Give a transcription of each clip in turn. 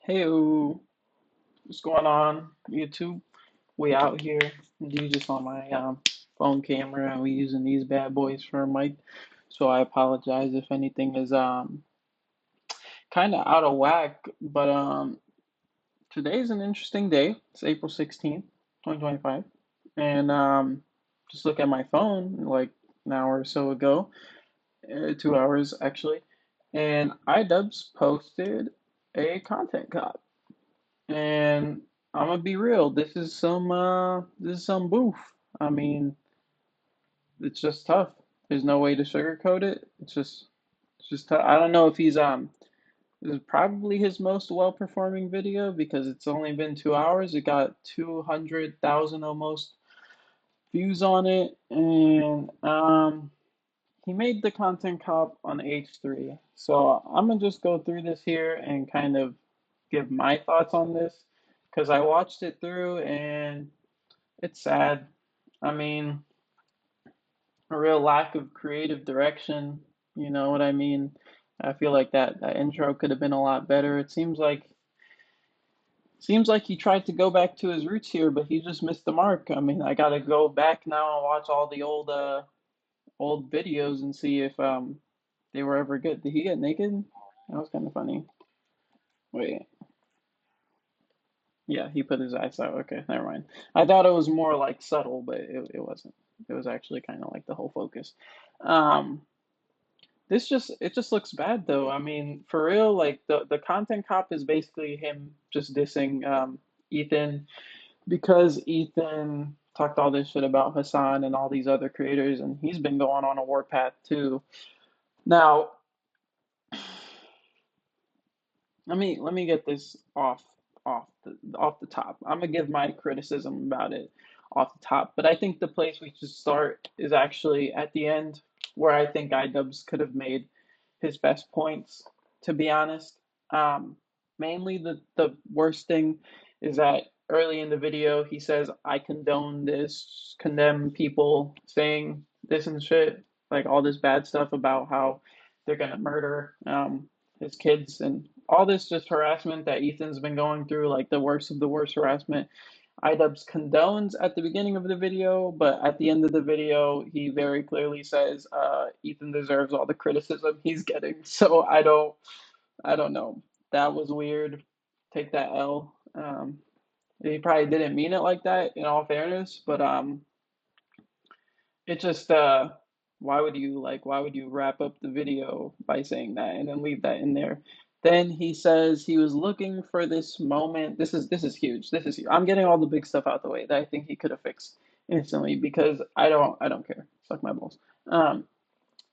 Hey, what's going on, YouTube? We out here. You just on my phone camera, and we using these bad boys for a mic. So I apologize if anything is kind of out of whack. But today's an interesting day. It's April 16th, 2025, and just look at my phone like an hour or so ago, 2 hours actually, and Idubbbz posted a content cop. And I'm gonna be real, this is some boof. I mean, it's just tough. There's no way to sugarcoat it. It's just tough. I don't know if this is probably his most well-performing video because it's only been 2 hours. It got 200,000 almost views on it, and he made the content cop on H3. So I'm gonna just go through this here and kind of give my thoughts on this because I watched it through and it's sad. I mean, a real lack of creative direction. You know what I mean? I feel like that intro could have been a lot better. It seems like he tried to go back to his roots here, but he just missed the mark. I mean, I gotta go back now and watch all the old videos and see if they were ever good. Did he get naked? That was kind of funny. Wait, yeah, he put his eyes out. Okay, never mind. I thought it was more like subtle, but it wasn't. It was actually kind of like the whole focus. Um, it just looks bad though. I mean, for real, like the content cop is basically him just dissing Ethan because Ethan talked all this shit about Hassan and all these other creators, and he's been going on a warpath too. Now, let me get this off the top. I'm gonna give my criticism about it off the top, but I think the place we should start is actually at the end, where I think Idubbbz could have made his best points. To be honest, mainly the worst thing is that early in the video he says I condone this, condemn people saying this and shit, like all this bad stuff about how they're gonna murder his kids and all this just harassment that Ethan's been going through, like the worst of the worst harassment. Idubbbz condones at the beginning of the video, but at the end of the video, he very clearly says Ethan deserves all the criticism he's getting. So I don't know. That was weird. Take that L. He probably didn't mean it like that, in all fairness, but it just why would you wrap up the video by saying that and then leave that in there? Then he says he was looking for this moment. This is huge. This is huge. I'm getting all the big stuff out the way that I think he could have fixed instantly because I don't care. Suck my balls. Um,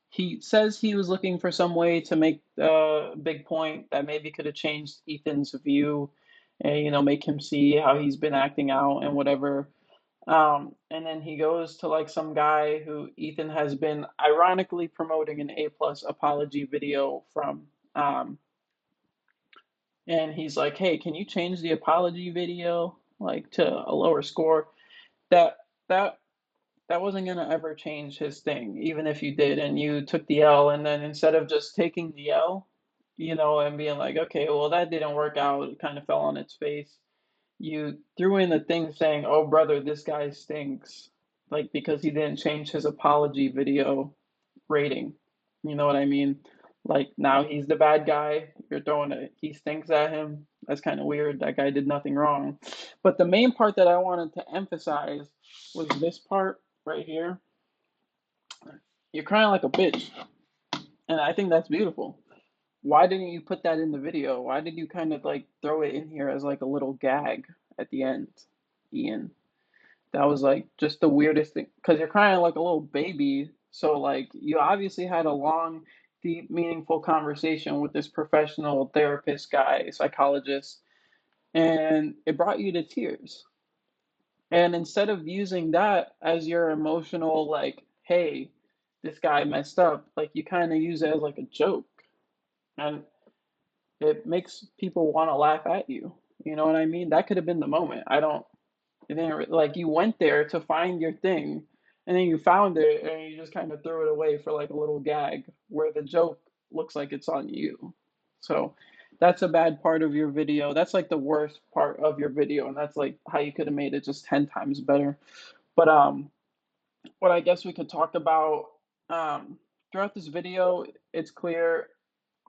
he says he was looking for some way to make a big point that maybe could have changed Ethan's view and make him see how he's been acting out and whatever. And then he goes to like some guy who Ethan has been ironically promoting an A+ apology video from. And he's like, "Hey, can you change the apology video like to a lower score?" That that that wasn't gonna ever change his thing, even if you did and you took the L, and then instead of just taking the L, and being like, "Okay, well that didn't work out," it kind of fell on its face. You threw in the thing saying, "Oh brother, this guy stinks," like because he didn't change his apology video rating. You know what I mean? Like now he's the bad guy. You're throwing a he stinks at him. That's kind of weird. That guy did nothing wrong. But the main part that I wanted to emphasize was this part right here. You're crying like a bitch, and I think that's beautiful. Why didn't you put that in the video? Why did you kind of like throw it in here as like a little gag at the end, Ian? That was like just the weirdest thing because you're crying like a little baby. So like you obviously had a long, deep, meaningful conversation with this professional therapist guy, psychologist, and it brought you to tears. And instead of using that as your emotional like, hey, this guy messed up, like you kind of use it as like a joke. And it makes people want to laugh at you. You know what I mean? That could have been the moment. I don't it didn't like you went there to find your thing, and then you found it, and you just kind of threw it away for like a little gag, where the joke looks like it's on you. So That's a bad part of your video. That's like the worst part of your video, and that's like how you could have made it just 10 times better. But what I guess we could talk about throughout this video, it's clear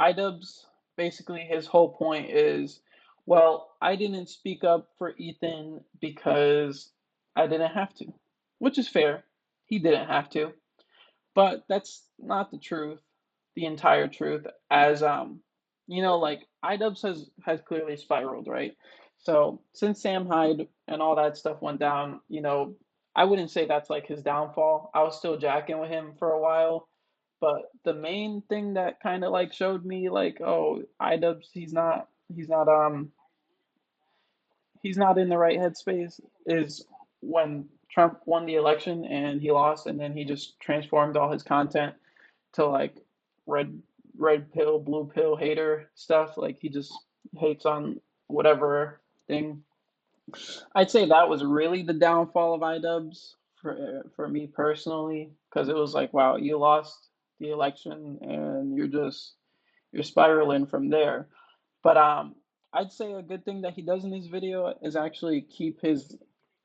Idubbbz, basically his whole point is, well, I didn't speak up for Ethan because I didn't have to, which is fair. He didn't have to. But that's not the truth, the entire truth. As like Idubbbz has clearly spiraled, right? So since Sam Hyde and all that stuff went down, I wouldn't say that's like his downfall. I was still jacking with him for a while, but the main thing that kind of like showed me like, oh, Idubbbz, he's not in the right headspace is when Trump won the election and he lost, and then he just transformed all his content to like red red pill, blue pill hater stuff. Like he just hates on whatever thing. I'd say that was really the downfall of Idubbbz for me personally, because it was like, wow, you lost the election and you're spiraling from there. But I'd say a good thing that he does in his video is actually keep his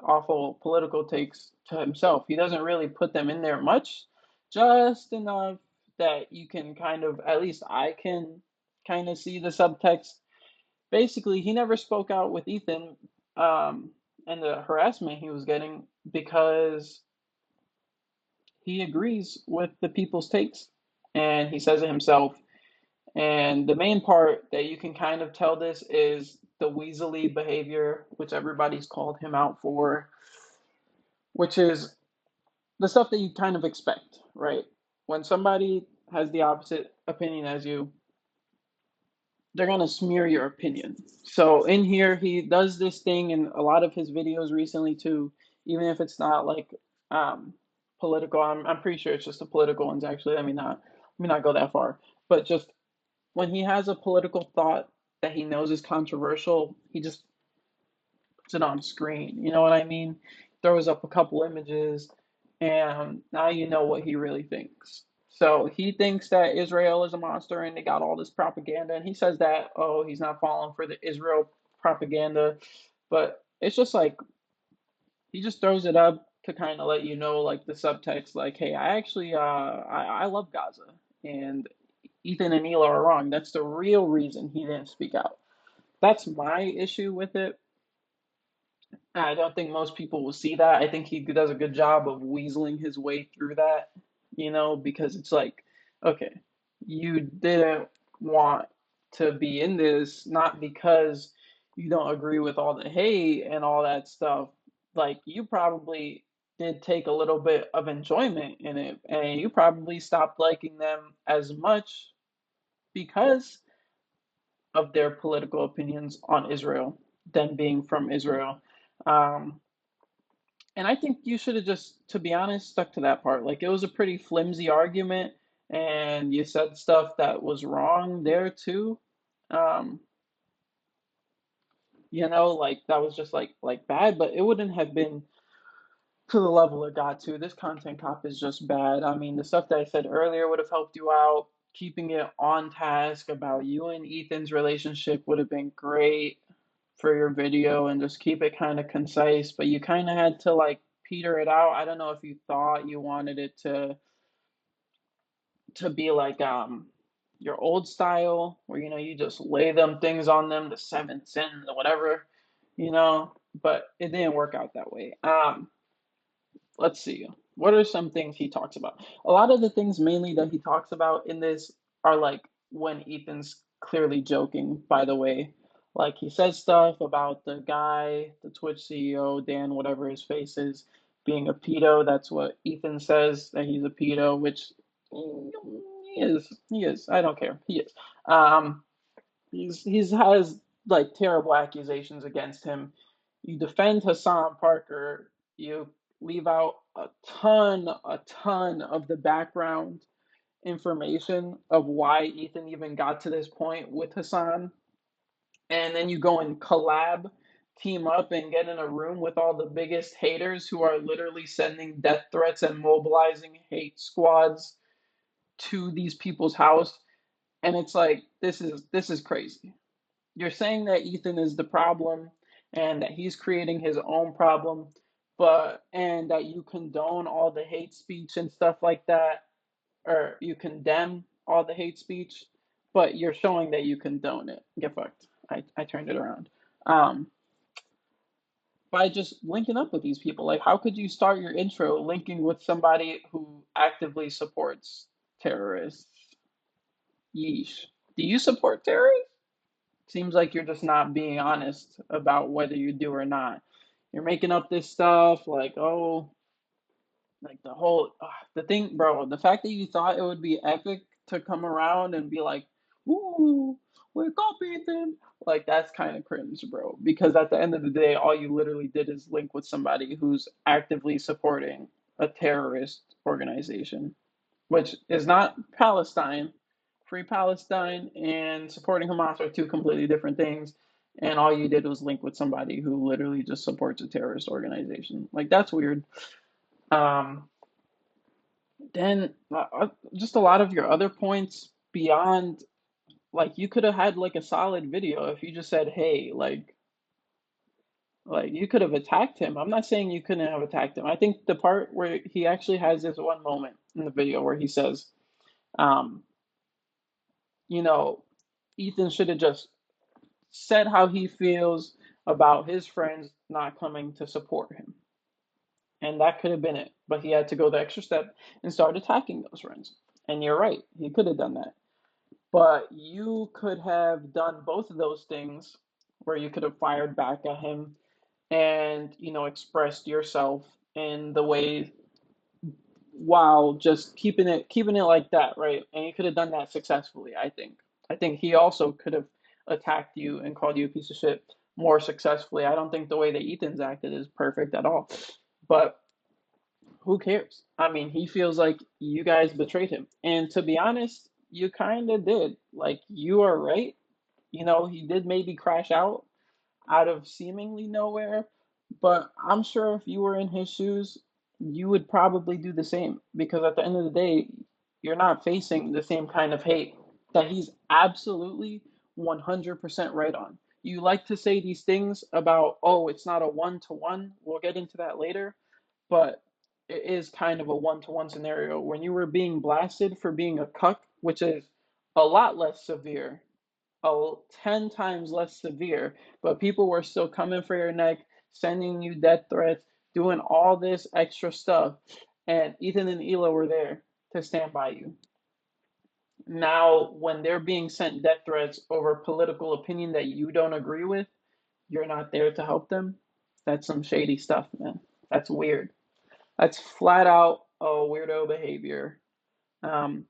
awful political takes to himself. He doesn't really put them in there much, just enough that you can kind of, at least I can kind of see the subtext. Basically, he never spoke out with Ethan um, and the harassment he was getting because he agrees with the people's takes, and he says it himself. And the main part that you can kind of tell this is the weaselly behavior, which everybody's called him out for, which is the stuff that you kind of expect, right? When somebody has the opposite opinion as you, they're going to smear your opinion. So in here, he does this thing in a lot of his videos recently too, even if it's not like um, political. I'm pretty sure it's just the political ones actually. Let me not go that far, but just when he has a political thought that he knows is controversial, he just puts it on screen. You know what I mean? Throws up a couple images, and now you know what he really thinks. So he thinks that Israel is a monster and they got all this propaganda. And he says that, oh, he's not falling for the Israel propaganda. But it's just like he just throws it up to kind of let you know, like the subtext, like, hey, I actually, I love Gaza. And Ethan and Neil are wrong. That's the real reason he didn't speak out. That's my issue with it. I don't think most people will see that. I think he does a good job of weaseling his way through that, because it's like, okay, you didn't want to be in this, not because you don't agree with all the hate and all that stuff. Like, you probably did take a little bit of enjoyment in it, and you probably stopped liking them as much because of their political opinions on Israel, them being from Israel. Um, and I think you should have just, to be honest, stuck to that part. Like it was a pretty flimsy argument, and you said stuff that was wrong there too. Um, like that was just like bad, but it wouldn't have been to the level it got to. This content cop is just bad. I mean, the stuff that I said earlier would have helped you out. Keeping it on task about you and Ethan's relationship would have been great for your video, and just keep it kind of concise, but you kind of had to like peter it out. I don't know if you thought you wanted it to be like your old style where you just lay them things on them, the seven sins or whatever, you know, but it didn't work out that way. Let's see. What are some things he talks about? A lot of the things mainly that he talks about in this are like when Ethan's clearly joking, by the way. Like he says stuff about the guy, the Twitch CEO, Dan, whatever his face is, being a pedo. That's what Ethan says, that he's a pedo, which he is. He is. I don't care. He is. Um, he's has like terrible accusations against him. You defend Hassan Parker, you leave out a ton of the background information of why Ethan even got to this point with Hassan, and then you go and team up and get in a room with all the biggest haters who are literally sending death threats and mobilizing hate squads to these people's house, and it's like this is crazy. you're saying that Ethan is the problem and that he's creating his own problem, but and that you condone all the hate speech and stuff like that, or you condemn all the hate speech, but you're showing that you condone it. Get fucked. I turned it around. Um, by just linking up with these people. Like, how could you start your intro linking with somebody who actively supports terrorists? Yeesh. Do you support terrorists? Seems like you're just not being honest about whether you do or not. You're making up this stuff like, oh, like the whole the thing, bro. The fact that you thought it would be epic to come around and be like, "Ooh, we're copying them," like that's kind of cringe, bro. Because at the end of the day, all you literally did is link with somebody who's actively supporting a terrorist organization, which is not Palestine. Free Palestine and supporting Hamas are two completely different things. And all you did was link with somebody who literally just supports a terrorist organization. Like that's weird. Um, then just a lot of your other points beyond, like you could have had like a solid video if you just said, hey, like you could have attacked him. I'm not saying you couldn't have attacked him. I think the part where he actually has this one moment in the video where he says, um, you know, Ethan should have just said how he feels about his friends not coming to support him. And that could have been it. But he had to go the extra step and start attacking those friends. And you're right, he could have done that. But you could have done both of those things where you could have fired back at him and, expressed yourself in the way while just keeping it like that, right? And you could have done that successfully, I think. I think he also could have attacked you and called you a piece of shit more successfully. I don't think the way that Ethan's acted is perfect at all. But who cares? I mean, he feels like you guys betrayed him. And to be honest, you kind of did. Like, you are right. He did maybe crash out of seemingly nowhere. But I'm sure if you were in his shoes, you would probably do the same because at the end of the day, you're not facing the same kind of hate that he's absolutely 100% right on. You like to say these things about, oh, it's not a one to one. We'll get into that later. But it is kind of a one to one scenario. When you were being blasted for being a cuck, which is a lot less severe, 10 times less severe, but people were still coming for your neck, sending you death threats, doing all this extra stuff. And Ethan and Hila were there to stand by you. Now, when they're being sent death threats over political opinion that you don't agree with, you're not there to help them. That's some shady stuff, man. That's weird. That's flat out a weirdo behavior. Um,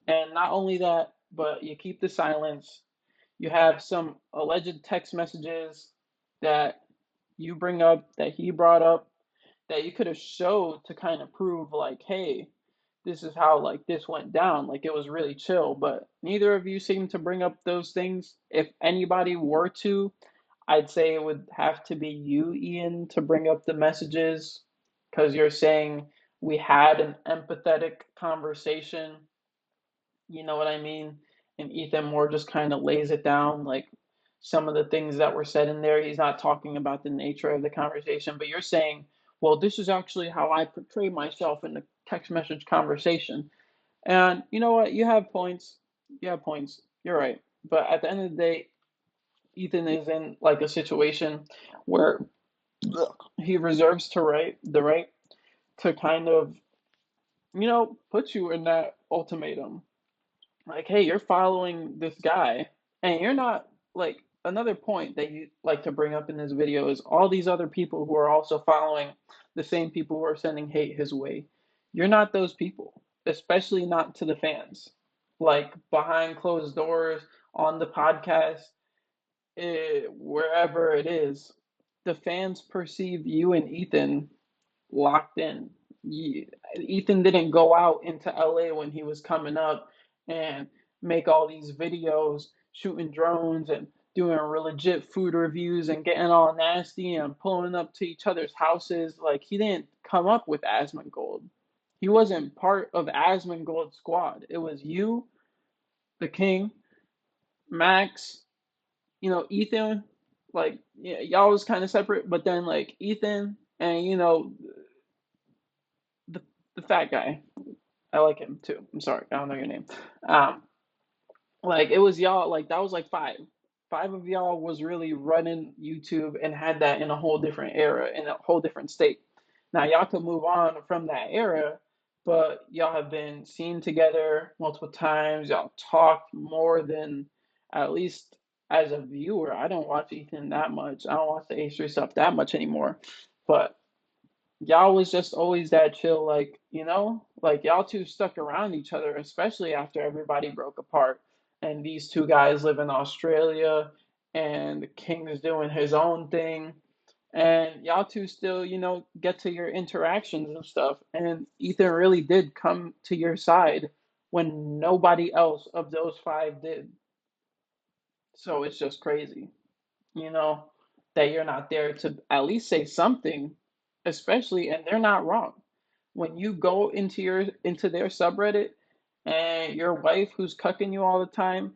and not only that, but you keep the silence. You have some alleged text messages that you bring up, that he brought up, that you could have showed to kind of prove, like, hey, this is how like this went down. Like it was really chill. But neither of you seem to bring up those things. If anybody were to, I'd say it would have to be you, Ian, to bring up the messages because you're saying we had an empathetic conversation. You know what I mean? And Ethan Moore just kind of lays it down. Like some of the things that were said in there, he's not talking about the nature of the conversation, but you're saying, well, this is actually how I portray myself in the text message conversation. And you know what? You have points. You have points. You're right. But at the end of the day, Ethan is in like a situation where he reserves the right to kind of, put you in that ultimatum. Like, hey, you're following this guy, and you're not like another point that you like to bring up in this video is all these other people who are also following the same people who are sending hate his way. You're not those people, especially not to the fans. Like behind closed doors on the podcast, wherever it is, the fans perceive you and Ethan locked in. Ethan didn't go out into LA when he was coming up and make all these videos shooting drones and doing legit food reviews and getting all nasty and pulling up to each other's houses. Like he didn't come up with Asmongold. He wasn't part of Asmongold's squad. It was you, the King, Max, Ethan, like, yeah, y'all was kind of separate, but then like Ethan and the the fat guy, I like him too. I'm sorry, I don't know your name. Um, like it was y'all, like that was like five of y'all was really running YouTube and had that in a whole different era, in a whole different state. Now y'all could move on from that era, but y'all have been seen together multiple times. Y'all talked more than, at least as a viewer. I don't watch Ethan that much. I don't watch the H3 stuff that much anymore. But y'all was just always that chill, like, like y'all two stuck around each other, especially after everybody broke apart. And these two guys live in Australia, and the King is doing his own thing. And y'all two still, get to your interactions and stuff. And Ethan really did come to your side when nobody else of those five did. So it's just crazy, you know, that you're not there to at least say something, especially, and they're not wrong. When you go into their subreddit and your wife who's cucking you all the time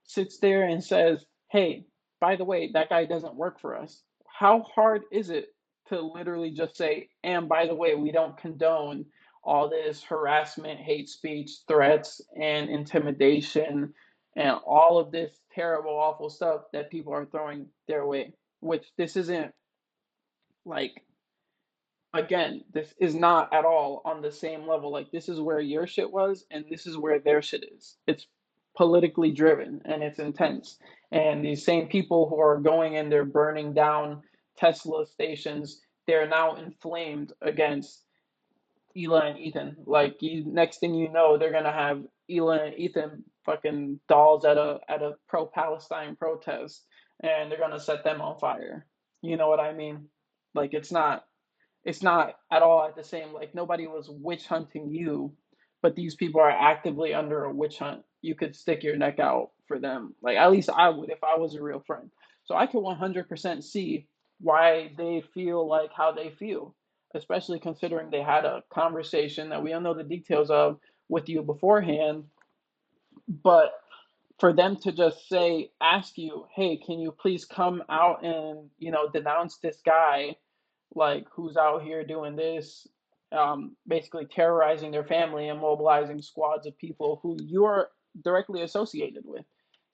sits there and says, "Hey, by the way, that guy doesn't work for us." How hard is it to literally just say, "And by the way, we don't condone all this harassment, hate speech, threats, and intimidation, and all of this terrible, awful stuff that people are throwing their way." Which this isn't like, again, this is not at all on the same level. Like, this is where your shit was, and this is where their shit is. It's politically driven and it's intense. And these same people who are going in, they're burning down Tesla stations, they're now inflamed against Ela and Ethan. Like, next thing you know, they're gonna have Ela and Ethan fucking dolls at a pro-Palestine protest, and they're gonna set them on fire. You know what I mean? Like, it's not at all at the same, like nobody was witch hunting you, but these people are actively under a witch hunt. You could stick your neck out for them, like at least I would if I was a real friend. So I could 100% see why they feel like how they feel, especially considering they had a conversation that we don't know the details of with you beforehand. But for them to just say, ask you, "Hey, can you please come out and denounce this guy, like who's out here doing this, basically terrorizing their family and mobilizing squads of people who you're directly associated with."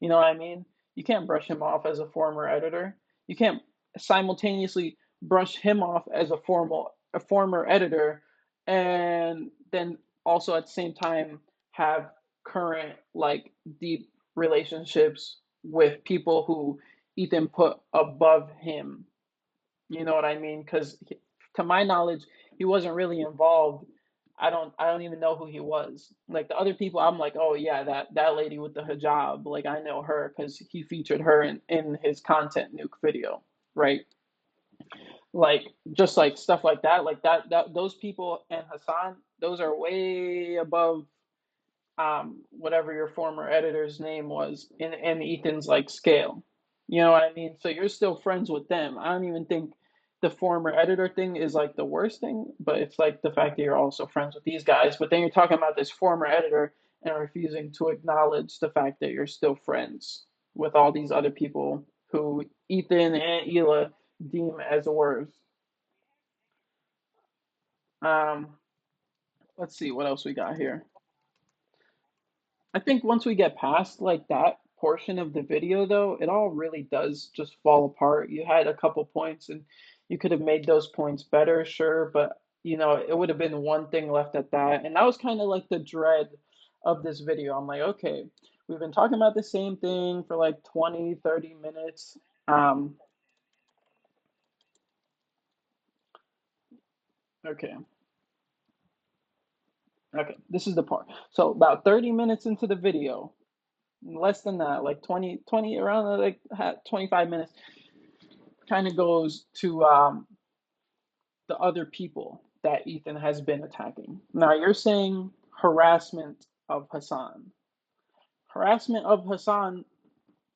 You know what I mean? You can't brush him off as a former editor. You can't simultaneously brush him off as a former editor, and then also at the same time have current, like, deep relationships with people who Ethan put above him. You know what I mean? Because to my knowledge, he wasn't really involved. I don't even know who he was. Like the other people, I'm like, "Oh yeah, that lady with the hijab, like I know her because he featured her in his content nuke video, right?" Like just like stuff like that, those people and Hassan, those are way above whatever your former editor's name was in Ethan's like scale. You know what I mean? So you're still friends with them. I don't even think the former editor thing is like the worst thing, but it's like the fact that you're also friends with these guys. But then you're talking about this former editor and refusing to acknowledge the fact that you're still friends with all these other people who Ethan and Ela deem as worse. Um, let's see what else we got here. I think once we get past like that portion of the video, though, it all really does just fall apart. You had a couple points and you could have made those points better, sure, but it would have been one thing left at that. And that was kind of like the dread of this video. I'm like, okay, we've been talking about the same thing for like 20, 30 minutes. Um, okay, okay, this is the part. So about 30 minutes into the video, less than that, like 20, around like 25 minutes, kind of goes to the other people that Ethan has been attacking. Now you're saying harassment of Hassan. Harassment of Hassan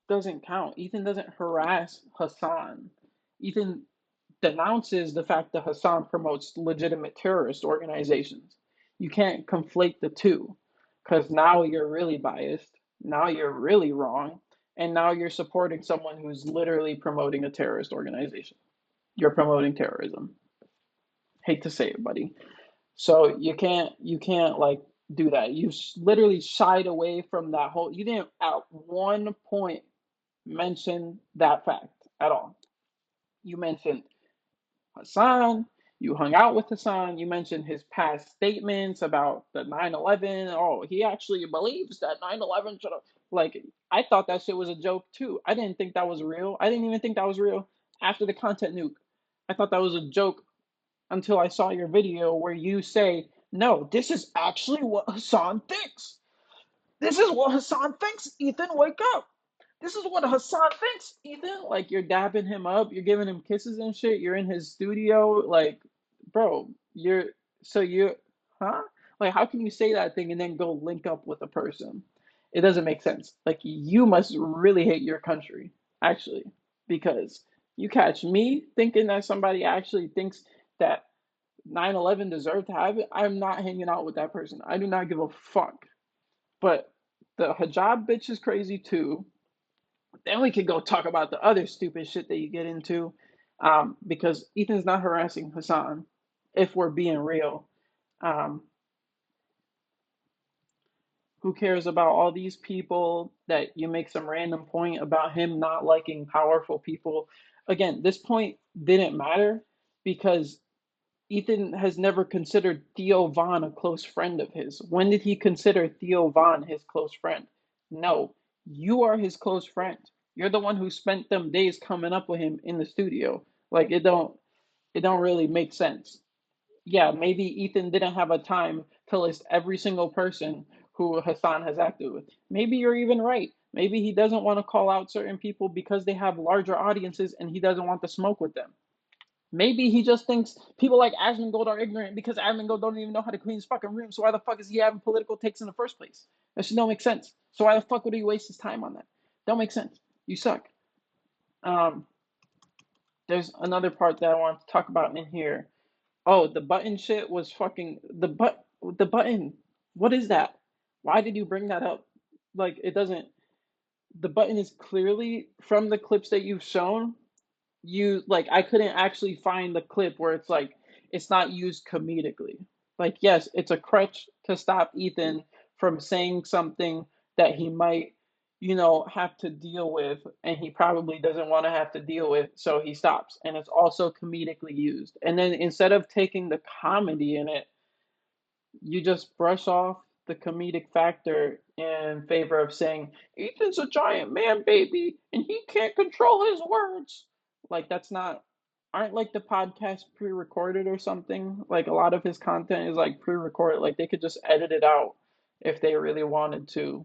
doesn't count. Ethan doesn't harass Hassan. Ethan denounces the fact that Hassan promotes legitimate terrorist organizations. You can't conflate the two because now you're really biased. Now you're really wrong. and now you're supporting someone who's literally promoting a terrorist organization. You're promoting terrorism. Hate to say it, buddy. So you can't like do that. You literally shied away from that whole. You didn't at one point mention that fact at all. You mentioned Hassan. You hung out with Hassan. You mentioned his past statements about the 9/11. Oh, he actually believes that 9/11 should have. Like, I thought that shit was a joke too. I didn't think that was real. I didn't even think that was real after the content nuke. I thought that was a joke until I saw your video where you say, no, this is actually what Hassan thinks. This is what Hassan thinks. Ethan, wake up. This is what Hassan thinks, Ethan. Like, you're dapping him up, you're giving him kisses and shit. You're in his studio, like, bro. You, huh? Like, how can you say that thing and then go link up with a person? It doesn't make sense. Like, you must really hate your country, actually, because you catch me thinking that somebody actually thinks that 9/11 deserved to have it. I'm not hanging out with that person. I do not give a fuck. But the hijab bitch is crazy too. Then we could go talk about the other stupid shit that you get into, because Ethan's not harassing Hassan. If we're being real, um, who cares about all these people that you make some random point about him not liking powerful people? Again, this point didn't matter because Ethan has never considered Theo Von a close friend of his. When did he consider Theo Von his close friend? No, you are his close friend. You're the one who spent them days coming up with him in the studio. Like, it don't really make sense. Yeah, maybe Ethan didn't have a time to list every single person who Hassan has acted with. Maybe you're even right. Maybe he doesn't want to call out certain people because they have larger audiences and he doesn't want to smoke with them. Maybe he just thinks people like Asmongold are ignorant because Asmongold don't even know how to clean his fucking room. So why the fuck is he having political takes in the first place? That should don't make sense. So why the fuck would he waste his time on that? Don't make sense. You suck. Um, there's another part that I want to talk about in here. Oh, the button shit was fucking the button. What is that? Why did you bring that up? Like, it doesn't. The button is clearly from the clips that you've shown. You like, I couldn't actually find the clip where it's like it's not used comedically. Like, yes, it's a crutch to stop Ethan from saying something that he might, have to deal with, and he probably doesn't want to have to deal with, so he stops. And it's also comedically used. And then instead of taking the comedy in it, you just brush off the comedic factor in favor of saying Ethan's a giant man baby and he can't control his words. Like, that's not, aren't like the podcast pre-recorded or something? Like, a lot of his content is like pre-recorded. Like, they could just edit it out if they really wanted to,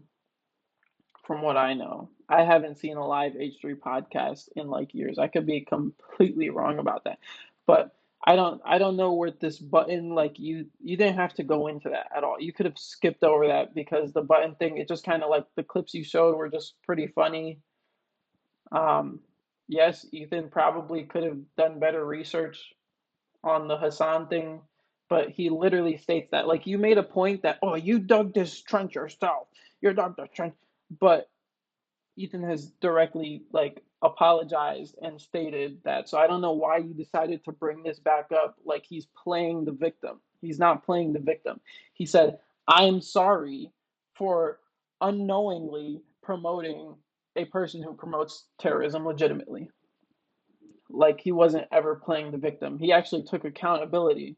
from what I know. I haven't seen a live H3 podcast in like years. I could be completely wrong about that. But I don't know where this button, like, you didn't have to go into that at all. You could have skipped over that because the button thing, it just kind of like the clips you showed were just pretty funny. Um yes, Ethan probably could have done better research on the Hassan thing, but he literally states that. Like, you made a point that, oh, you dug this trench yourself. You dug the trench. But Ethan has directly like apologized and stated that. So I don't know why you decided to bring this back up like he's playing the victim. He's not playing the victim. He said, "I'm sorry for unknowingly promoting a person who promotes terrorism legitimately." Like, he wasn't ever playing the victim. He actually took accountability,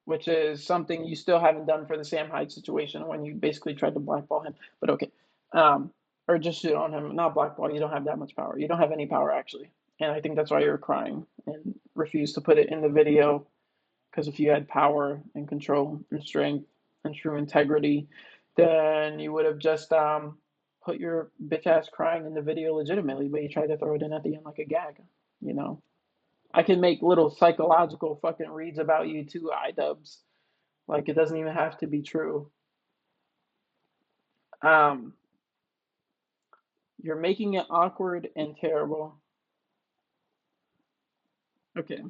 which is something you still haven't done for the Sam Hyde situation when you basically tried to blackball him. But okay, um, or just shit on him. Not blackball. You don't have that much power. You don't have any power actually, and I think that's why you're crying and refused to put it in the video. Because if you had power and control and strength and true integrity, then you would have just put your bitch ass crying in the video legitimately. But you tried to throw it in at the end like a gag. You know. I can make little psychological fucking reads about you too, Idubbbz. Like, it doesn't even have to be true. Um, you're making it awkward and terrible. Okay.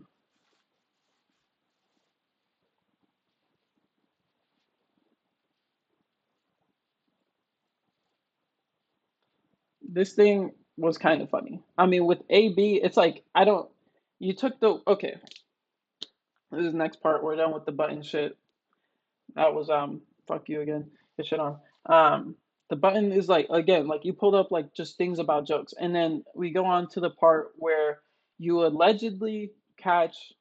this thing was kind of funny. I mean, with AB, it's like I don't. You took the okay. This is the next part. We're done with the button shit. That was fuck you again. Get shit on. The button is like again, like you pulled up like just things about jokes, and then we go on to the part where you allegedly catch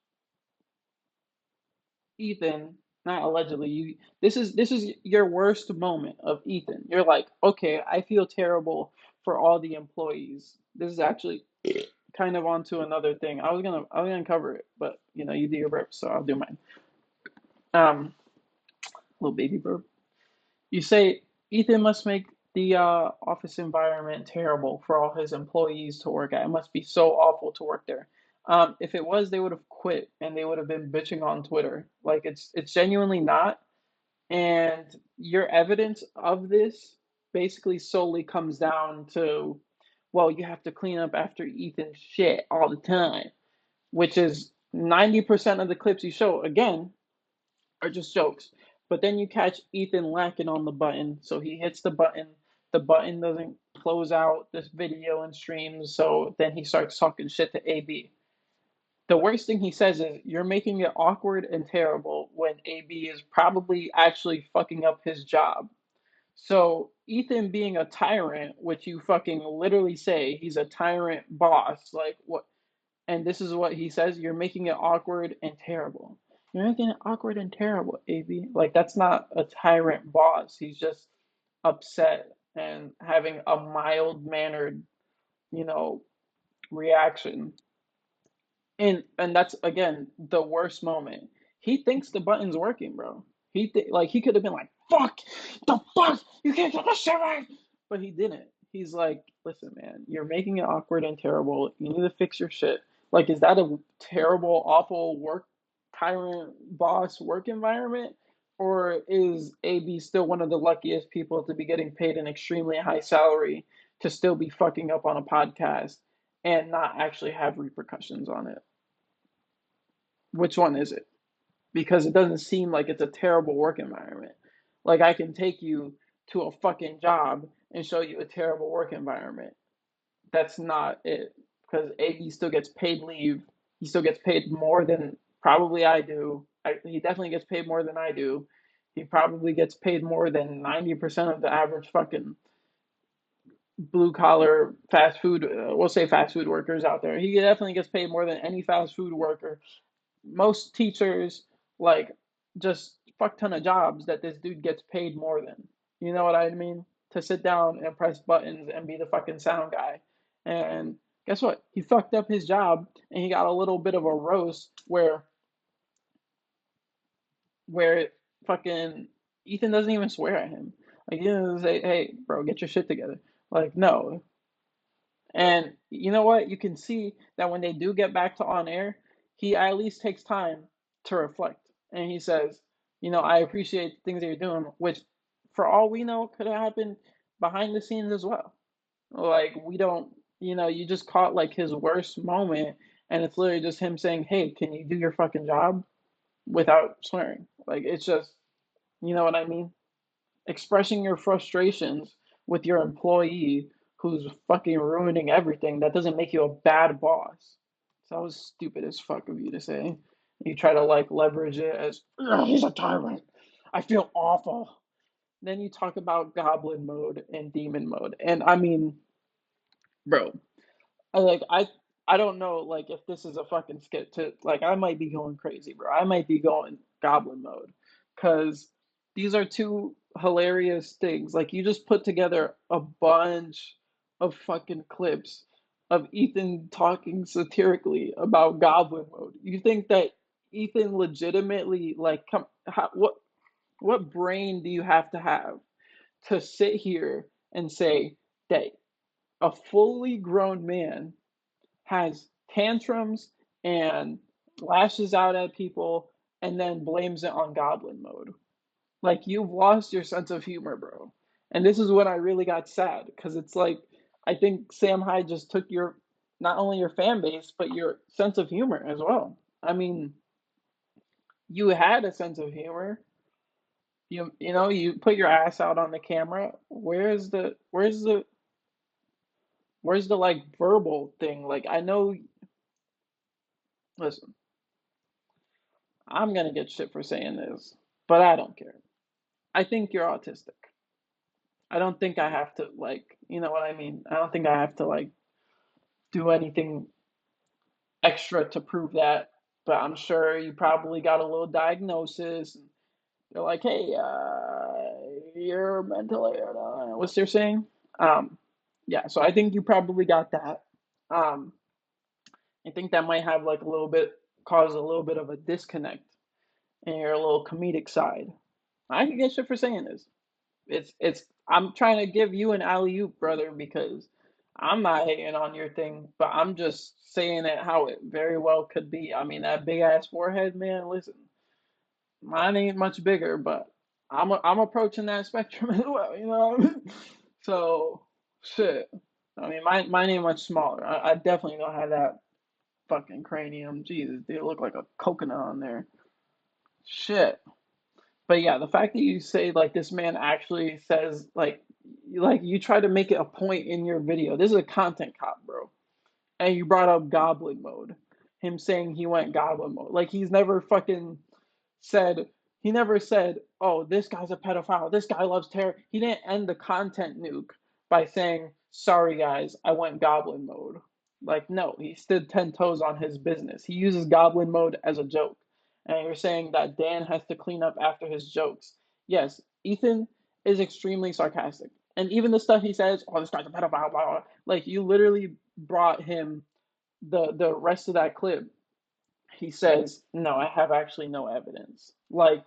Ethan, not allegedly. You this is your worst moment of Ethan. You're like, okay, I feel terrible for all the employees. This is actually kind of onto another thing. I was gonna cover it, but you know, you do your burp, so I'll do mine. Um, little baby burp. You say Ethan must make the office environment terrible for all his employees to work at. It must be so awful to work there. If it was, they would have quit and they would have been bitching on Twitter. Like it's genuinely not. And your evidence of this basically solely comes down to, well, you have to clean up after Ethan's shit all the time, which is 90% of the clips you show. Again, are just jokes. But then you catch Ethan lacking on the button, so he hits the button. The button doesn't close out this video and streams, so then he starts talking shit to AB. The worst thing he says is, "You're making it awkward and terrible," when AB is probably actually fucking up his job. So Ethan being a tyrant, which you fucking literally say he's a tyrant boss, like what? And this is what he says: "You're making it awkward and terrible. You're making it awkward and terrible, AB." Like that's not a tyrant boss. He's just upset and having a mild mannered, you know, reaction. And that's again the worst moment. He thinks the button's working, bro. Like he could have been like, "Fuck the fuck, you can't get this shit right," but he didn't. He's like, "Listen, man, you're making it awkward and terrible. You need to fix your shit." Like, is that a terrible, awful work tyrant boss work environment, or is AB still one of the luckiest people to be getting paid an extremely high salary to still be fucking up on a podcast and not actually have repercussions on it? Which one is it? Because it doesn't seem like it's a terrible work environment. Like I can take you to a fucking job and show you a terrible work environment. That's not it. Because he still gets paid leave. He still gets paid more than probably I do. He definitely gets paid more than I do. He probably gets paid more than 90% of the average fucking blue collar fast food, we'll say fast food workers out there. He definitely gets paid more than any fast food worker, most teachers, like just fuck ton of jobs that this dude gets paid more than. You know what I mean? To sit down and press buttons and be the fucking sound guy. And guess what? He fucked up his job and he got a little bit of a roast where fucking Ethan doesn't even swear at him. Like he doesn't say, "Hey, bro, get your shit together." Like no, and you know what? You can see that when they do get back to on air, he at least takes time to reflect. And he says, I appreciate the things that you're doing, which for all we know could have happened behind the scenes as well. Like, we don't, you just caught like his worst moment, and it's literally just him saying, "Hey, can you do your fucking job?" without swearing. Like, it's just, you know what I mean? Expressing your frustrations with your employee who's fucking ruining everything, that doesn't make you a bad boss. So that was stupid as fuck of you to say. You try to like leverage it as, "Ugh, he's a tyrant. I feel awful." Then you talk about goblin mode and demon mode. And I mean, bro, I don't know like if this is a fucking skit to like I might be going crazy, bro. I might be going goblin mode cuz these are two hilarious things. Like you just put together a bunch of fucking clips of Ethan talking satirically about goblin mode. You think that Ethan legitimately like what brain do you have to sit here and say that a fully grown man has tantrums and lashes out at people and then blames it on goblin mode? Like you've lost your sense of humor, bro. And this is when I really got sad because it's like I think Sam Hyde just took your not only your fan base but your sense of humor as well. I mean, you had a sense of humor. You put your ass out on the camera. Where's the Where's the like verbal thing? Like I know, listen, I'm gonna get shit for saying this, but I don't care. I think you're autistic. I don't think I have to like, you know what I mean? I don't think I have to like do anything extra to prove that, but I'm sure you probably got a little diagnosis. They're like, hey, you're mentally, what's their saying? Um, yeah, so I think you probably got that. Um, I think that might have like a little bit, cause a little bit of a disconnect in your little comedic side. I can get shit for saying this. I'm trying to give you an alley oop, brother, because I'm not hating on your thing, but I'm just saying it how it very well could be. I mean, that big ass forehead, man. Listen, mine ain't much bigger, but I'm approaching that spectrum as well. You know what I mean? So shit. I mean, mine ain't much smaller. I definitely don't have that fucking cranium. Jesus, they look like a coconut on there. Shit. But yeah, the fact that you say like this man actually says like you try to make it a point in your video. This is a content cop, bro. And you brought up Goblin mode. Him saying he went Goblin mode. Like he's never fucking said he never said, "Oh, this guy's a pedophile. This guy loves terror." He didn't end the content nuke by saying, "Sorry guys, I went Goblin mode." Like no, he stood 10 toes on his business. He uses Goblin mode as a joke. And you're saying that Dan has to clean up after his jokes. Yes, Ethan is extremely sarcastic. And even the stuff he says, "Oh, this guy's a pedophile," blah, blah, blah. Like you literally brought him the rest of that clip. He says, "No, I have actually no evidence." Like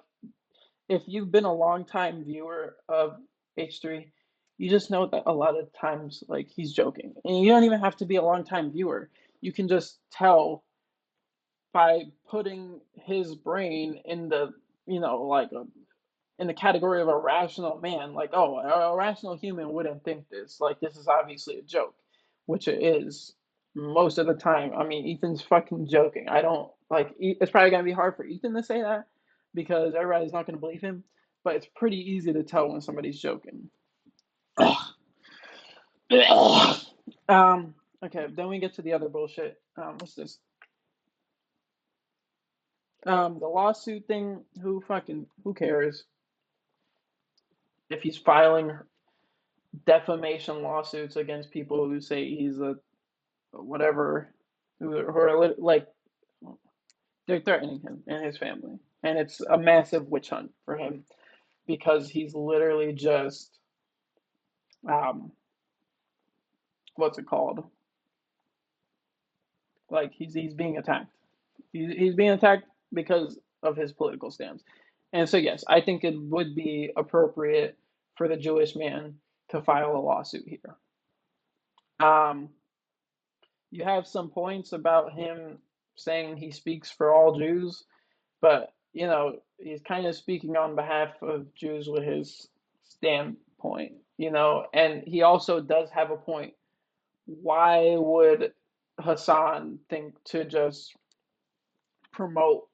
if you've been a long time viewer of H3, you just know that a lot of times like he's joking. And you don't even have to be a long time viewer. You can just tell by putting his brain in the, like in the category of a rational man, like, oh, a rational human wouldn't think this. Like this is obviously a joke, which it is most of the time. I mean, Ethan's fucking joking. I don't like it's probably going to be hard for Ethan to say that because everybody's not going to believe him, but it's pretty easy to tell when somebody's joking. Okay, then we get to the other bullshit. What's this? The lawsuit thing, who cares if he's filing defamation lawsuits against people who say he's a whatever, who are like they're threatening him and his family, and it's a massive witch hunt for him because he's literally just um what's it called? Like he's being attacked. He's being attacked because of his political stance, and so yes, I think it would be appropriate for the Jewish man to file a lawsuit here. Um, you have some points about him saying he speaks for all Jews, but he's kind of speaking on behalf of Jews with his standpoint, and he also does have a point. Why would Hassan think to just promote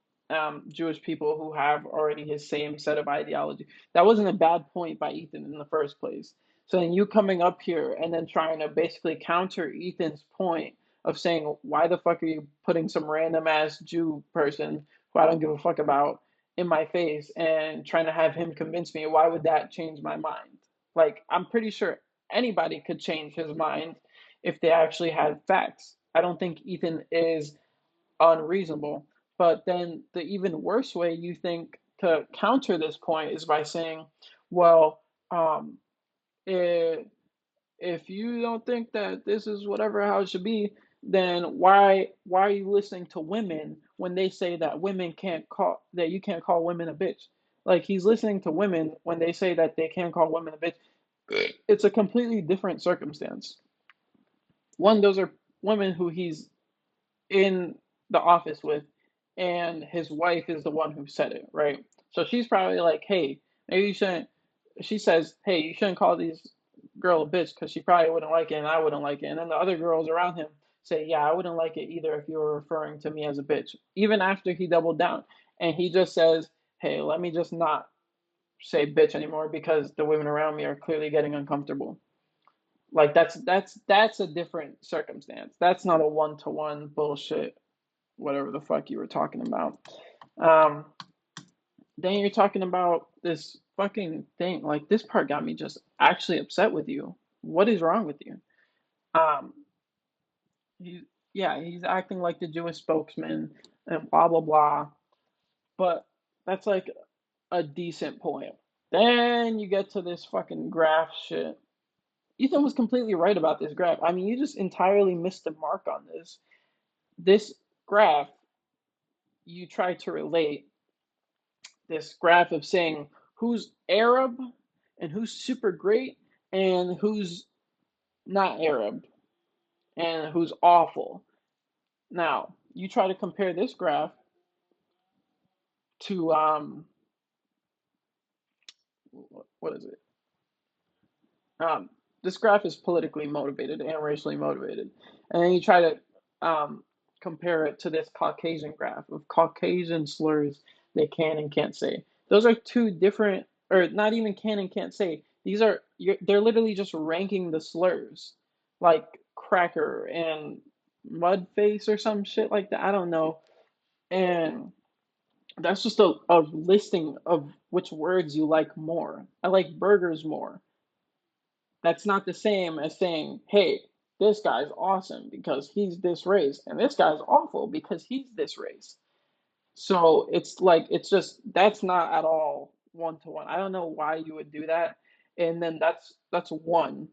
Jewish people who have already his same set of ideology? That wasn't a bad point by Ethan in the first place. So then you coming up here and then trying to basically counter Ethan's point of saying, why the fuck are you putting some random ass Jew person who I don't give a fuck about in my face and trying to have him convince me? Why would that change my mind? Like, I'm pretty sure anybody could change his mind if they actually had facts. I don't think Ethan is unreasonable. But then the even worse way you think to counter this point is by saying, well, um, if, if you don't think that this is whatever how it should be, then why are you listening to women when they say that women can't call that you can't call women a bitch? Like he's listening to women when they say that they can't call women a bitch. It's a completely different circumstance. One, those are women who he's in the office with, and his wife is the one who said it, right? So she's probably like, hey, maybe you shouldn't. She says, hey, you shouldn't call these girl a bitch because she probably wouldn't like it and I wouldn't like it. And then the other girls around him say, yeah, I wouldn't like it either if you were referring to me as a bitch. Even after he doubled down and he just says, hey, let me just not say bitch anymore because the women around me are clearly getting uncomfortable. Like that's a different circumstance. That's not a one-to-one bullshit, whatever the fuck you were talking about. Um, then you're talking about this fucking thing. Like this part got me just actually upset with you. What is wrong with you? Um, he, yeah, he's acting like the Jewish spokesman and blah blah blah. But that's like a decent point. Then you get to this fucking graph shit. Ethan was completely right about this graph. I mean, you just entirely missed the mark on this. This graph, you try to relate this graph of saying who's Arab and who's super great and who's not Arab and who's awful. Now, you try to compare this graph to what is it? Um, this graph is politically motivated and racially motivated, and then you try to compare it to this Caucasian graph of Caucasian slurs they can and can't say. Those are two different, or not even can and can't say. These are they're literally just ranking the slurs, like cracker and mud face or some shit like that. I don't know, and that's just a listing of which words you like more. I like burgers more. That's not the same as saying, hey, this guy's awesome because he's this race, and this guy's awful because he's this race. So it's like, it's just, that's not at all one to one. I don't know why you would do that. And then that's one.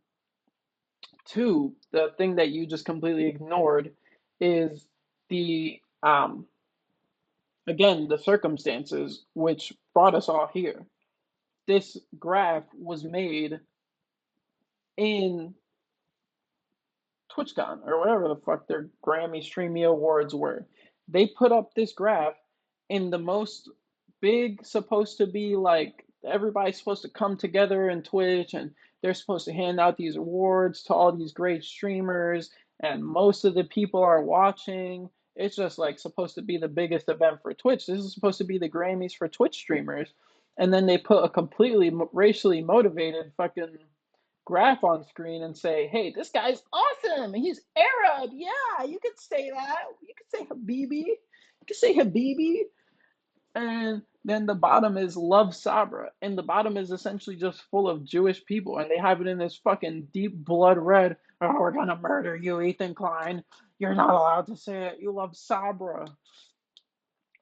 Two, the thing that you just completely ignored is the, again, the circumstances which brought us all here. This graph was made in TwitchCon or whatever the fuck their Grammy Streamy Awards were. They put up this graph in the most big, supposed to be like everybody's supposed to come together in Twitch and they're supposed to hand out these awards to all these great streamers and most of the people are watching. It's just like supposed to be the biggest event for Twitch. This is supposed to be the Grammys for Twitch streamers. And then they put a completely racially motivated fucking graph on screen and say, "Hey, this guy's awesome. He's Arab. Yeah, you could say that. You could say Habibi. You could say Habibi." And then the bottom is Love Sabra, and the bottom is essentially just full of Jewish people, and they have it in this fucking deep blood red. Oh, we're gonna murder you, Ethan Klein. You're not allowed to say it. You love Sabra.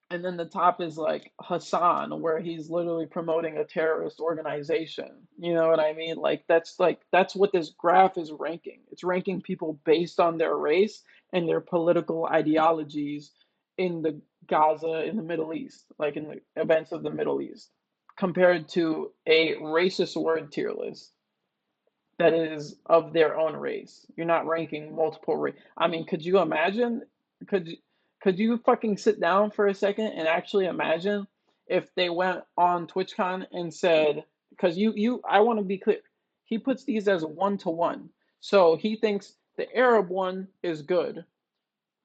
And then the top is like Hassan, where he's literally promoting a terrorist organization. You know what I mean? Like that's what this graph is ranking. It's ranking people based on their race and their political ideologies in the Gaza, in the Middle East, like in the events of the Middle East, compared to a racist word tier list that is of their own race. You're not ranking multiple race. I mean, could you imagine? Could you could you fucking sit down for a second and actually imagine if they went on TwitchCon and said, because I want to be clear, he puts these as one to one. So he thinks the Arab one is good.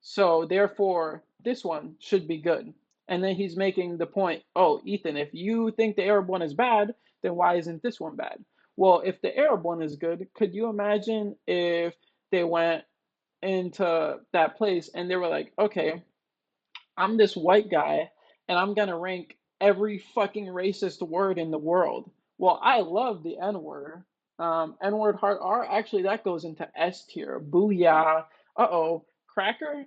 So therefore, this one should be good. And then he's making the point, oh, Ethan, if you think the Arab one is bad, then why isn't this one bad? Well, if the Arab one is good, could you imagine if they went into that place and they were like, okay, I'm this white guy and I'm gonna rank every fucking racist word in the world. Well, I love the N word. N word hard R, actually, that goes into S tier. Booyah. Uh oh. Cracker,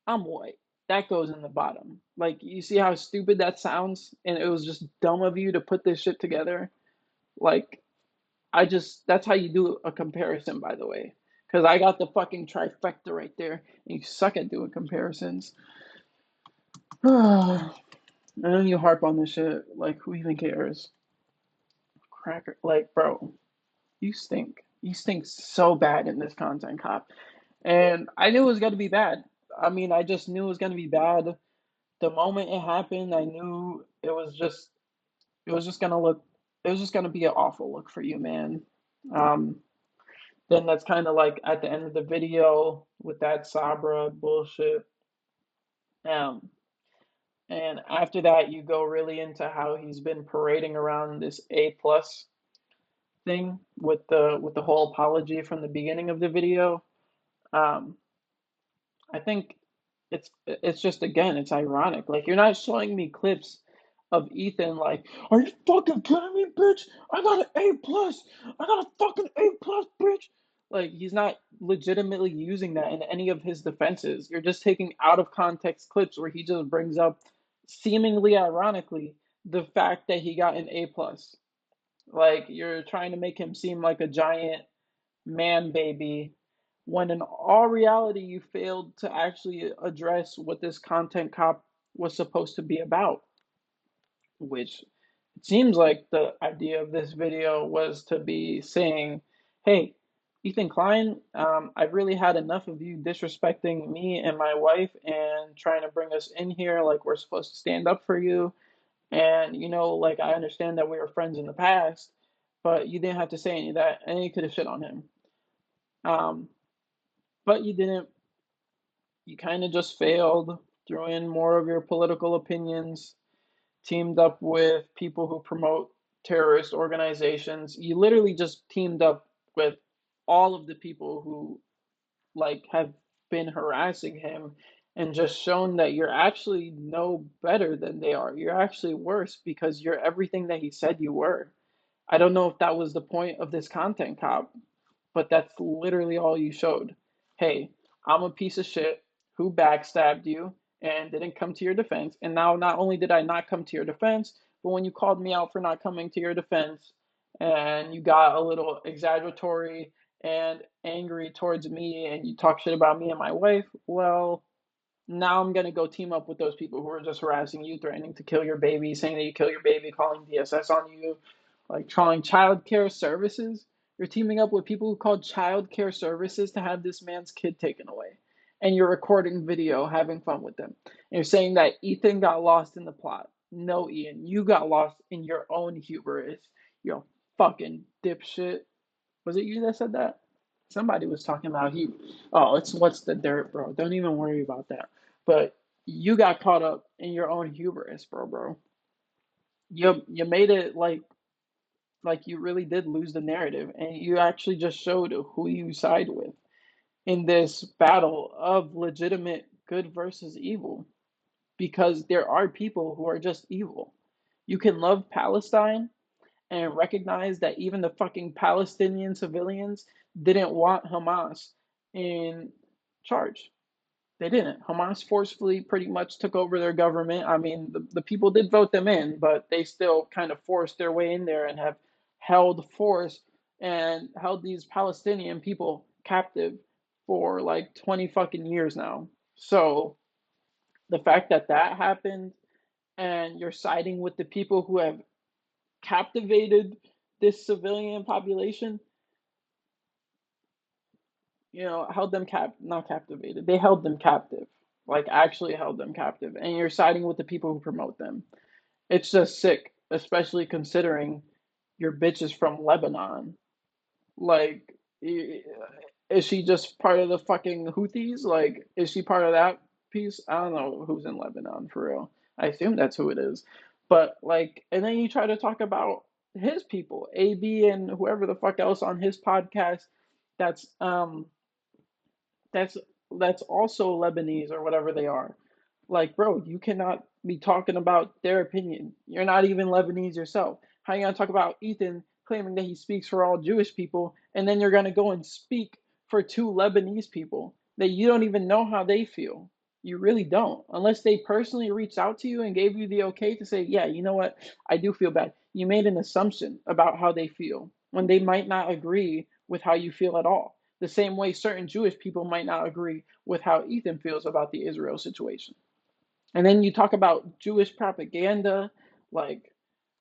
I'm white. That goes in the bottom. Like, you see how stupid that sounds? And it was just dumb of you to put this shit together? Like, that's how you do a comparison, by the way. Because I got the fucking trifecta right there. And you suck at doing comparisons. And then you harp on this shit. Like, who even cares? Cracker. Like, bro, you stink. You stink so bad in this content, cop. And I knew it was going to be bad. I mean, I just knew it was going to be bad. The moment it happened, I knew it was just going to look, it was just going to be an awful look for you, man. Um, then that's kind of like at the end of the video with that Sabra bullshit. Um, And after that, you go really into how he's been parading around this A plus. thing with the whole apology from the beginning of the video. Um, I think it's just again, it's ironic. Like you're not showing me clips of Ethan like, are you fucking kidding me, bitch? I got an A plus. I got a fucking A plus, bitch. Like he's not legitimately using that in any of his defenses. You're just taking out of context clips where he just brings up, seemingly ironically, the fact that he got an A plus. Like you're trying to make him seem like a giant man baby when in all reality you failed to actually address what this content cop was supposed to be about, which it seems like the idea of this video was to be saying, hey, Ethan Klein, I've really had enough of you disrespecting me and my wife and trying to bring us in here like we're supposed to stand up for you. And, like I understand that we were friends in the past, but you didn't have to say any of that and you could have shit on him. Um, but you didn't. You kind of just failed, threw in more of your political opinions, teamed up with people who promote terrorist organizations. You literally just teamed up with all of the people who like have been harassing him and just shown that you're actually no better than they are. You're actually worse because you're everything that he said you were. I don't know if that was the point of this content cop, but that's literally all you showed. Hey, I'm a piece of shit who backstabbed you and didn't come to your defense. And now, not only did I not come to your defense, but when you called me out for not coming to your defense and you got a little exaggeratory and angry towards me and you talk shit about me and my wife, well, now I'm gonna go team up with those people who are just harassing you, threatening to kill your baby, saying that you kill your baby, calling DSS on you, like calling child care services. You're teaming up with people who called child care services to have this man's kid taken away. And you're recording video having fun with them. And you're saying that Ethan got lost in the plot. No, Ian, you got lost in your own hubris. You fucking dipshit. Was it you that said that? Somebody was talking about he. Oh, it's what's the dirt, bro. Don't even worry about that. But you got caught up in your own hubris, bro. You made it like you really did lose the narrative, and you actually just showed who you side with in this battle of legitimate good versus evil. Because there are people who are just evil. You can love Palestine and recognize that even the fucking Palestinian civilians didn't want Hamas in charge. They didn't. Hamas forcefully pretty much took over their government. I mean, the people did vote them in, but they still kind of forced their way in there and have held force and held these Palestinian people captive for like 20 fucking years now. So the fact that that happened and you're siding with the people who have captivated this civilian population, held them not captivated. They held them captive, like actually held them captive. And you're siding with the people who promote them. It's just sick, especially considering your bitch is from Lebanon. Like, is she just part of the fucking Houthis? Like, is she part of that piece? I don't know who's in Lebanon for real. I assume that's who it is. But like, and then you try to talk about his people, AB and whoever the fuck else on his podcast. That's that's that's also Lebanese or whatever they are. Like, bro, you cannot be talking about their opinion. You're not even Lebanese yourself. How you gonna talk about Ethan claiming that he speaks for all Jewish people, and then you're gonna go and speak for two Lebanese people that you don't even know how they feel? You really don't, unless they personally reached out to you and gave you the okay to say, yeah, you know what, I do feel bad. You made an assumption about how they feel when they might not agree with how you feel at all. The same way certain Jewish people might not agree with how Ethan feels about the Israel situation. And then you talk about Jewish propaganda. Like,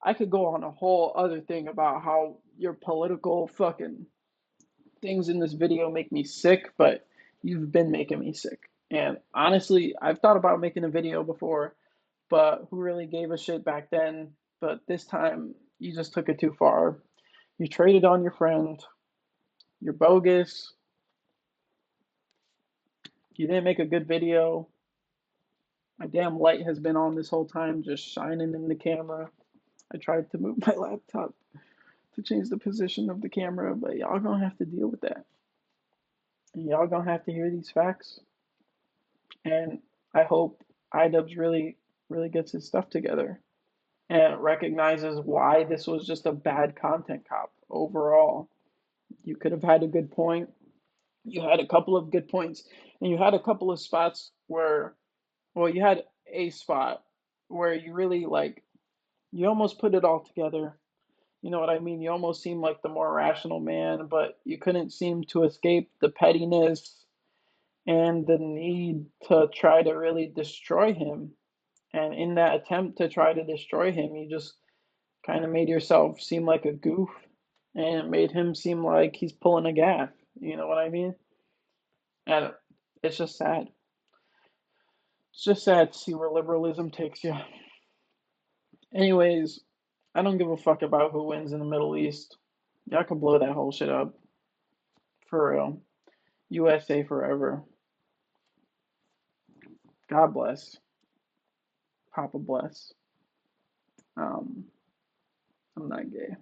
I could go on a whole other thing about how your political fucking things in this video make me sick, but you've been making me sick. And honestly, I've thought about making a video before, but who really gave a shit back then? But this time, you just took it too far. You traded on your friend. You're bogus. You didn't make a good video. My damn light has been on this whole time, just shining in the camera. I tried to move my laptop. to change the position of the camera, but y'all gonna have to deal with that. And y'all gonna have to hear these facts. And I hope Idubbbz really gets his stuff together and recognizes why this was just a bad content cop overall. You could have had a good point. You had a couple of good points, and you had a couple of spots where, well, you had a spot where you really like, you almost put it all together. You know what I mean? You almost seemed like the more rational man, but you couldn't seem to escape the pettiness and the need to try to really destroy him. And in that attempt to try to destroy him, you just kind of made yourself seem like a goof and it made him seem like he's pulling a gaff. You know what I mean? And it's just sad. It's just sad to see where liberalism takes you. Anyways, I don't give a fuck about who wins in the Middle East. Y'all can blow that whole shit up. For real. USA forever. God bless. Papa bless. Um, I'm not gay.